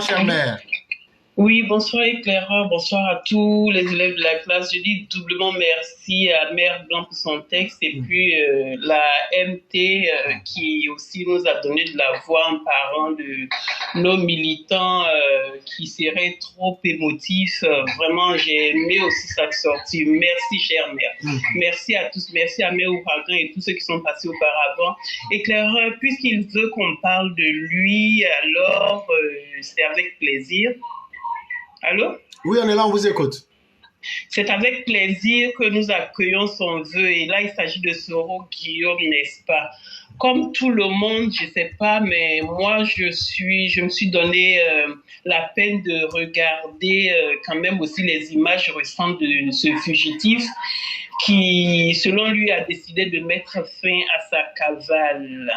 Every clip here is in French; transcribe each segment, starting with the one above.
Chère mère. Oui, bonsoir Éclaireur, bonsoir à tous les élèves de la classe. Je dis doublement merci à Mère Blanc pour son texte et puis la MT qui aussi nous a donné de la voix en parlant de nos militants qui seraient trop émotifs. Vraiment, j'ai aimé aussi sa sortie. Merci, chère mère. Merci à tous. Merci à Mère Ouragan et tous ceux qui sont passés auparavant. Éclaireur, puisqu'il veut qu'on parle de lui, alors c'est avec plaisir. Allô? Oui, on est là, on vous écoute. C'est avec plaisir que nous accueillons son vœu. Et là, il s'agit de Soro Guillaume, n'est-ce pas? Comme tout le monde, je ne sais pas, mais moi, je me suis donné la peine de regarder quand même aussi les images récentes de ce fugitif qui, selon lui, a décidé de mettre fin à sa cavale.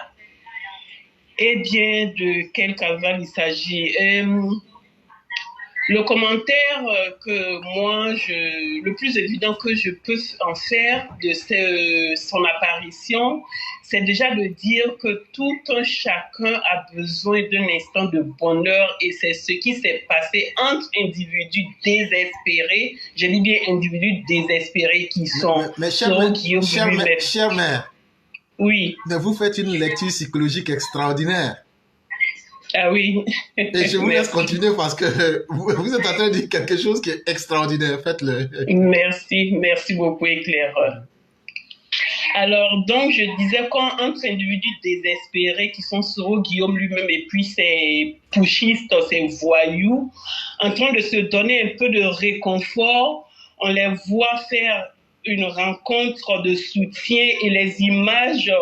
Eh bien, de quelle cavale il s'agit? Le commentaire que moi, le plus évident que je peux en faire de son apparition, c'est déjà de dire que tout un chacun a besoin d'un instant de bonheur et c'est ce qui s'est passé entre individus désespérés, je dis bien individus désespérés qui sont mais chère mère, oui. Mais vous faites une lecture psychologique extraordinaire. Ah oui. Et je vous laisse continuer parce que vous êtes en train de dire quelque chose qui est extraordinaire. Faites-le. Merci beaucoup, Éclaireur. Alors, donc, je disais qu'entre individus désespérés qui sont Soro Guillaume lui-même et puis ces pushistes, ces voyous, en train de se donner un peu de réconfort, on les voit faire une rencontre de soutien et les images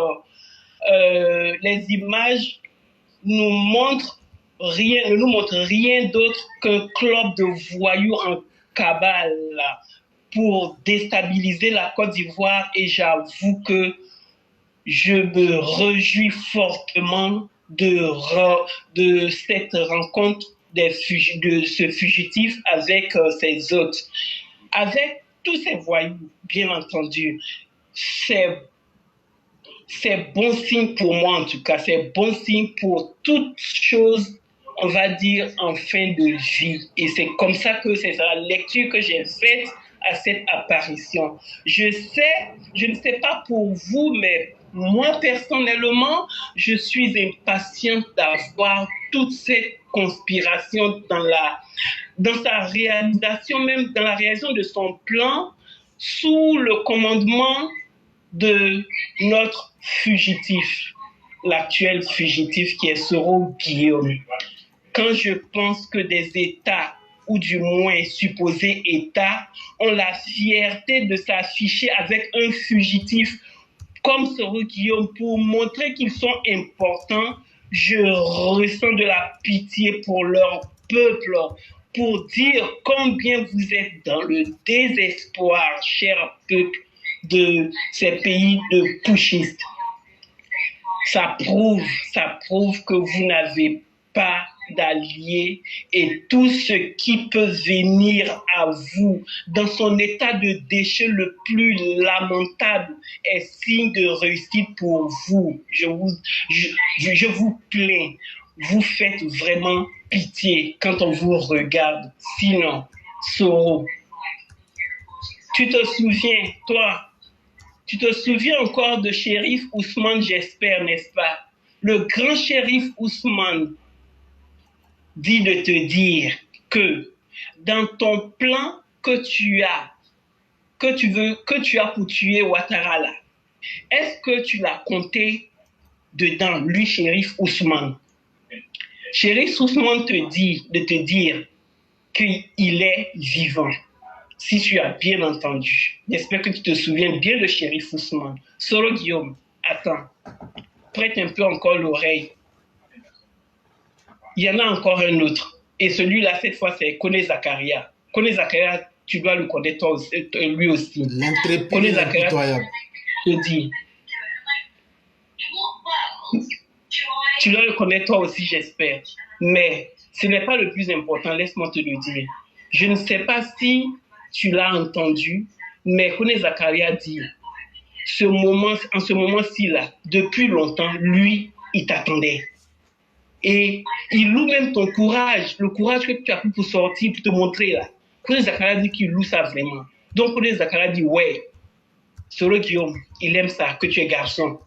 ne nous montrent rien d'autre qu'un club de voyous en cabale pour déstabiliser la Côte d'Ivoire et j'avoue que je me réjouis fortement de cette rencontre de ce fugitif avec ses hôtes. Avec tous ces voyous, bien entendu, c'est bon signe pour moi en tout cas, c'est bon signe pour toute chose, on va dire, en fin de vie. Et c'est comme ça que c'est la lecture que j'ai faite à cette apparition. Je ne sais pas pour vous, mais moi personnellement, je suis impatiente d'avoir toute cette conspiration dans sa réalisation, même dans la réalisation de son plan, sous le commandement de notre fugitif, l'actuel fugitif qui est Soro Guillaume. Quand je pense que des États, ou du moins supposés États, ont la fierté de s'afficher avec un fugitif comme Soro Guillaume pour montrer qu'ils sont importants, je ressens de la pitié pour leur peuple, pour dire combien vous êtes dans le désespoir, cher peuple, de ces pays de pushistes. Ça prouve que vous n'avez pas d'alliés et tout ce qui peut venir à vous dans son état de déchet le plus lamentable est signe de réussite pour vous. Je vous plains, vous faites vraiment pitié quand on vous regarde. Sinon, Soro, tu te souviens encore de Shérif Ousmane, j'espère, n'est-ce pas? Le grand Shérif Ousmane dit de te dire que dans ton plan que tu as pour tuer Ouattara là, est-ce que tu l'as compté dedans, lui, Shérif Ousmane? Shérif Ousmane te dit de te dire qu'il est vivant. Si tu as bien entendu, j'espère que tu te souviens bien de Shérif Ousmane. Soro Guillaume, attends, prête un peu encore l'oreille. Il y en a encore un autre. Et celui-là, cette fois, c'est Kone Zakaria. Kone Zakaria, tu dois le connaître toi aussi, lui aussi. L'intrépide, l'impitoyable. Je te dis. Tu dois le connaître toi aussi, j'espère. Mais ce n'est pas le plus important, laisse-moi te le dire. Je ne sais pas si tu l'as entendu, mais Kone Zakaria dit, en ce moment-ci là, depuis longtemps, lui, il t'attendait. Et il loue même ton courage, le courage que tu as pris pour sortir, pour te montrer là. Kone Zakara dit qu'il loue ça vraiment. Donc Kone Zakara dit ouais, Soro Guillaume, il aime ça, que tu es garçon.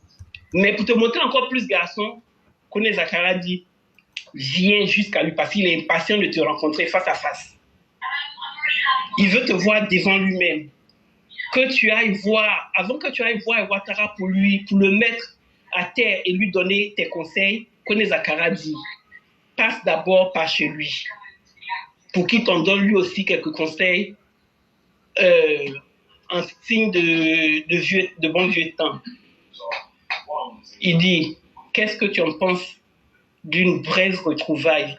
Mais pour te montrer encore plus garçon, Kone Zakara dit viens jusqu'à lui parce qu'il est impatient de te rencontrer face à face. Il veut te voir devant lui-même. Que tu ailles voir, avant que tu ailles voir Ouattara pour le mettre à terre et lui donner tes conseils, Kone Zakara dit passe d'abord par chez lui pour qu'il t'en donne lui aussi quelques conseils en signe de bon vieux temps. Il dit, qu'est-ce que tu en penses d'une brève retrouvaille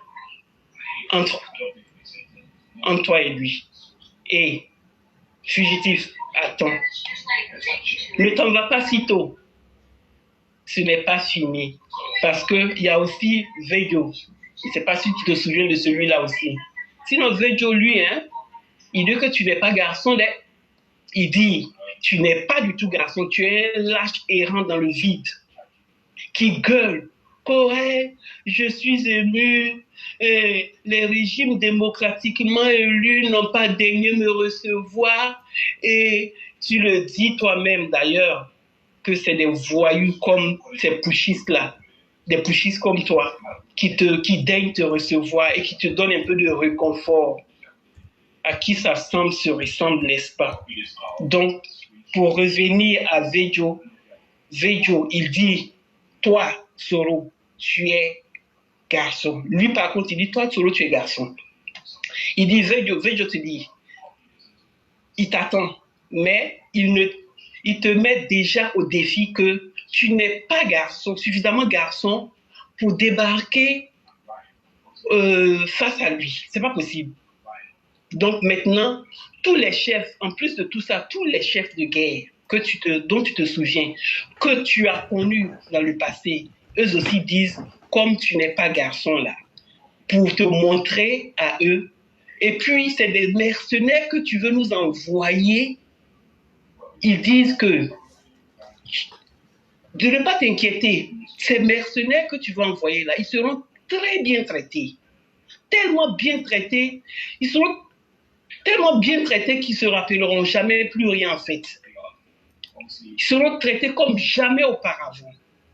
entre toi et lui? Et, fugitif, attends. Ne t'en va pas si tôt. Ce n'est pas fini. Parce qu'il y a aussi Vejo. Je ne sais pas si tu te souviens de celui-là aussi. Sinon, Vejo, lui, il dit que tu n'es pas garçon. Il dit, tu n'es pas du tout garçon. Tu es un lâche errant dans le vide. Qui gueule. Ouais, je suis ému. Et les régimes démocratiquement élus n'ont pas daigné me recevoir. Et tu le dis toi-même d'ailleurs, que c'est des voyous comme ces pushistes-là, des pushistes comme toi, qui daignent te recevoir et qui te donnent un peu de réconfort. À qui ça se ressemble, n'est-ce pas? Donc, pour revenir à Vejo, il dit, toi, Soro, tu es garçon. Lui, par contre, il dit, toi, Soro, tu es garçon. Il dit, Vejo te dit, il t'attend, mais il te met déjà au défi que tu n'es pas garçon, suffisamment garçon pour débarquer face à lui. C'est pas possible. Donc maintenant, tous les chefs, en plus de tout ça, tous les chefs de guerre dont tu te souviens, que tu as connus dans le passé, eux aussi disent, comme tu n'es pas garçon là, pour te montrer à eux. Et puis, c'est des mercenaires que tu veux nous envoyer. Ils disent que de ne pas t'inquiéter, ces mercenaires que tu vas envoyer là, ils seront très bien traités. Tellement bien traités, ils seront tellement bien traités qu'ils ne se rappelleront jamais plus rien en fait. Ils seront traités comme jamais auparavant.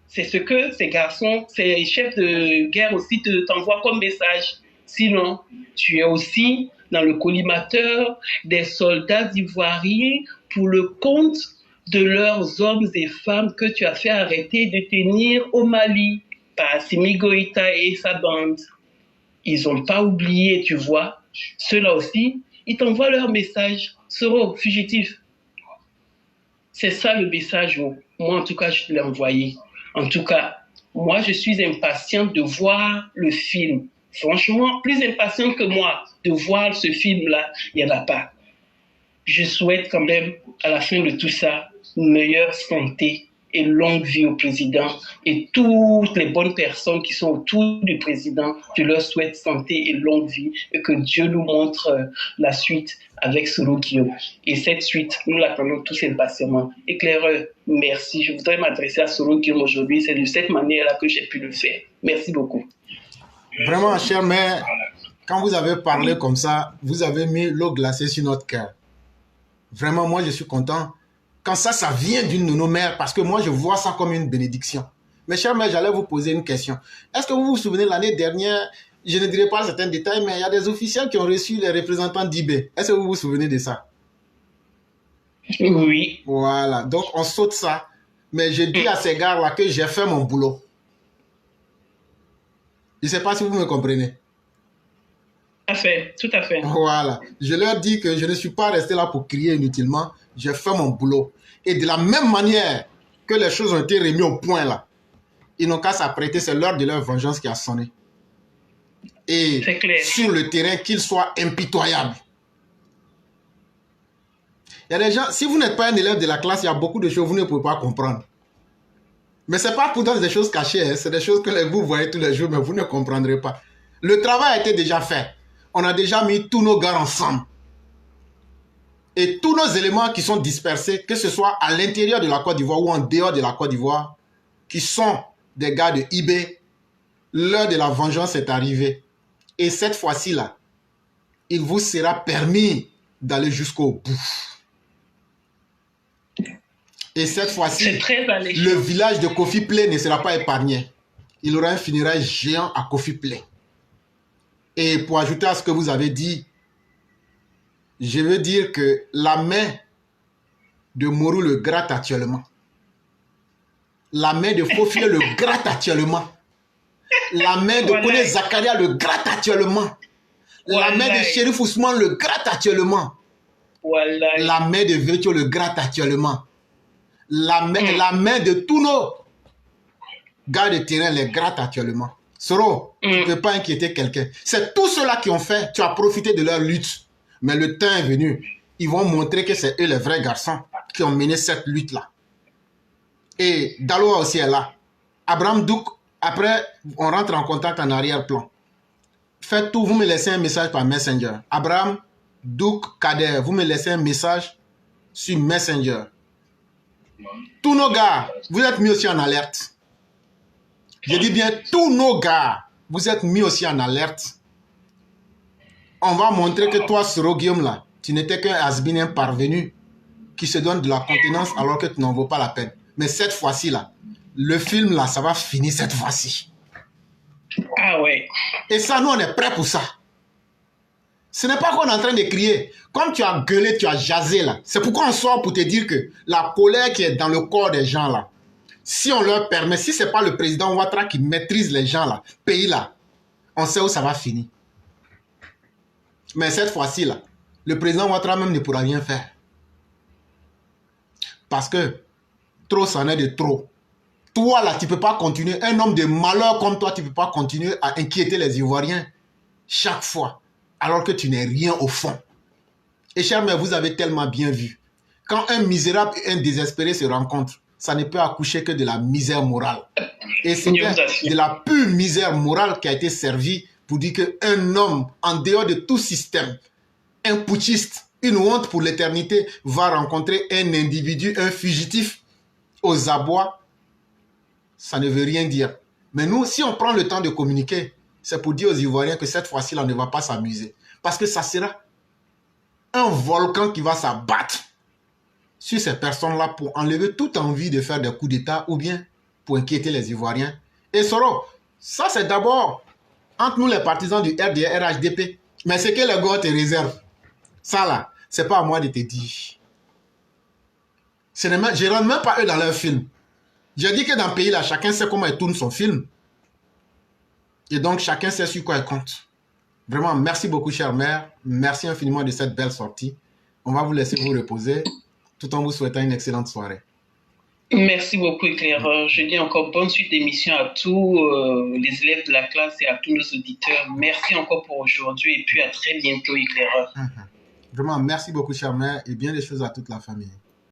C'est ce que ces garçons, ces chefs de guerre aussi t'envoient comme message. Sinon, tu es aussi dans le collimateur des soldats ivoiriens pour le compte de leurs hommes et femmes que tu as fait arrêter et détenir au Mali par Assimi Goïta et sa bande. Ils n'ont pas oublié, tu vois. Ceux-là aussi, ils t'envoient leur message. Soro, fugitif. C'est ça le message. Moi, en tout cas, je te l'ai envoyé. En tout cas, moi, je suis impatiente de voir le film. Franchement, plus impatiente que moi de voir ce film-là, il n'y en a pas. Je souhaite quand même, à la fin de tout ça, une meilleure santé et longue vie au président. Et toutes les bonnes personnes qui sont autour du président, je leur souhaite santé et longue vie et que Dieu nous montre la suite avec Soro Guillaume. Et cette suite, nous l'attendons tous impatiemment. Éclaireur, merci. Je voudrais m'adresser à Soro Guillaume aujourd'hui. C'est de cette manière-là que j'ai pu le faire. Merci beaucoup. Vraiment, cher maire, quand vous avez parlé comme ça, vous avez mis l'eau glacée sur notre cœur. Vraiment, moi, je suis content. Quand ça vient d'une de nos mères, parce que moi, je vois ça comme une bénédiction. Mais cher maire, j'allais vous poser une question. Est-ce que vous vous souvenez, l'année dernière, je ne dirai pas certains détails, mais il y a des officiels qui ont reçu les représentants d'IB. Est-ce que vous vous souvenez de ça? Oui. Voilà, donc on saute ça. Mais je dis à ces gars-là que j'ai fait mon boulot. Je ne sais pas si vous me comprenez. Tout à fait. Voilà. Je leur dis que je ne suis pas resté là pour crier inutilement. J'ai fait mon boulot. Et de la même manière que les choses ont été remises au point là, ils n'ont qu'à s'apprêter. C'est l'heure de leur vengeance qui a sonné. Et sur le terrain, qu'ils soient impitoyables. Il y a des gens, si vous n'êtes pas un élève de la classe, il y a beaucoup de choses que vous ne pouvez pas comprendre. Mais ce n'est pas pourtant des choses cachées. Hein. C'est des choses que vous voyez tous les jours, mais vous ne comprendrez pas. Le travail a été déjà fait. On a déjà mis tous nos gars ensemble. Et tous nos éléments qui sont dispersés, que ce soit à l'intérieur de la Côte d'Ivoire ou en dehors de la Côte d'Ivoire, qui sont des gars de IB, l'heure de la vengeance est arrivée. Et cette fois-ci, là, il vous sera permis d'aller jusqu'au bout. Et cette fois-ci, le village de Kofi Play ne sera pas épargné. Il aura un funérail géant à Kofi Play. Et pour ajouter à ce que vous avez dit, je veux dire que la main de Mourou le gratte actuellement. La main de Fofié le gratte actuellement. La main de Kone Zakaria le gratte actuellement. La main de Shérif Ousmane le gratte actuellement. La main de Virtue le gratte actuellement. La main de tous nos gars de terrain les gratte actuellement. Soro, tu ne peux pas inquiéter quelqu'un. C'est tous ceux-là qui ont fait. Tu as profité de leur lutte. Mais le temps est venu. Ils vont montrer que c'est eux les vrais garçons qui ont mené cette lutte-là. Et Daloa aussi est là. Abraham Douk, après, on rentre en contact en arrière-plan. Faites tout, vous me laissez un message par Messenger. Abraham Douk Kader, vous me laissez un message sur Messenger. Tous nos gars, vous êtes mis aussi en alerte. Je dis bien, tous nos gars, vous êtes mis aussi en alerte. On va montrer que toi, Soro Guillaume, là, tu n'étais qu'un has-been, un parvenu qui se donne de la contenance alors que tu n'en vaux pas la peine. Mais cette fois-ci, là, le film, là, ça va finir cette fois-ci. Ah ouais. Et ça, nous, on est prêts pour ça. Ce n'est pas qu'on est en train de crier. Comme tu as gueulé, tu as jasé, là. C'est pourquoi on sort pour te dire que la colère qui est dans le corps des gens, là, si on leur permet, si ce n'est pas le président Ouattara qui maîtrise les gens, là, pays, là, on sait où ça va finir. Mais cette fois-ci, là, le président Ouattara même ne pourra rien faire. Parce que trop, c'en est de trop. Toi, là, tu ne peux pas continuer. Un homme de malheur comme toi, tu ne peux pas continuer à inquiéter les Ivoiriens chaque fois, alors que tu n'es rien au fond. Et chers mères, vous avez tellement bien vu. Quand un misérable et un désespéré se rencontrent, ça ne peut accoucher que de la misère morale. Et c'est de la pure misère morale qui a été servie pour dire qu'un homme, en dehors de tout système, un putschiste, une honte pour l'éternité, va rencontrer un individu, un fugitif, aux abois. Ça ne veut rien dire. Mais nous, si on prend le temps de communiquer, c'est pour dire aux Ivoiriens que cette fois-ci, là, on ne va pas s'amuser. Parce que ça sera un volcan qui va s'abattre sur ces personnes-là pour enlever toute envie de faire des coups d'État ou bien pour inquiéter les Ivoiriens. Et Soro, ça c'est d'abord entre nous les partisans du RDR, RHDP. Mais ce que les gars te réservent, ça là, c'est pas à moi de te dire. Je ne rentre même pas eux dans leur film. J'ai dit que dans le pays là, chacun sait comment il tourne son film. Et donc chacun sait sur quoi il compte. Vraiment, merci beaucoup, chère mère. Merci infiniment de cette belle sortie. On va vous laisser vous reposer, tout en vous souhaitant une excellente soirée. Merci beaucoup, éclaireur. Je dis encore bonne suite d'émission à tous les élèves de la classe et à tous nos auditeurs. Merci encore pour aujourd'hui et puis à très bientôt, éclaireur. Vraiment, merci beaucoup, chère mère, et bien des choses à toute la famille.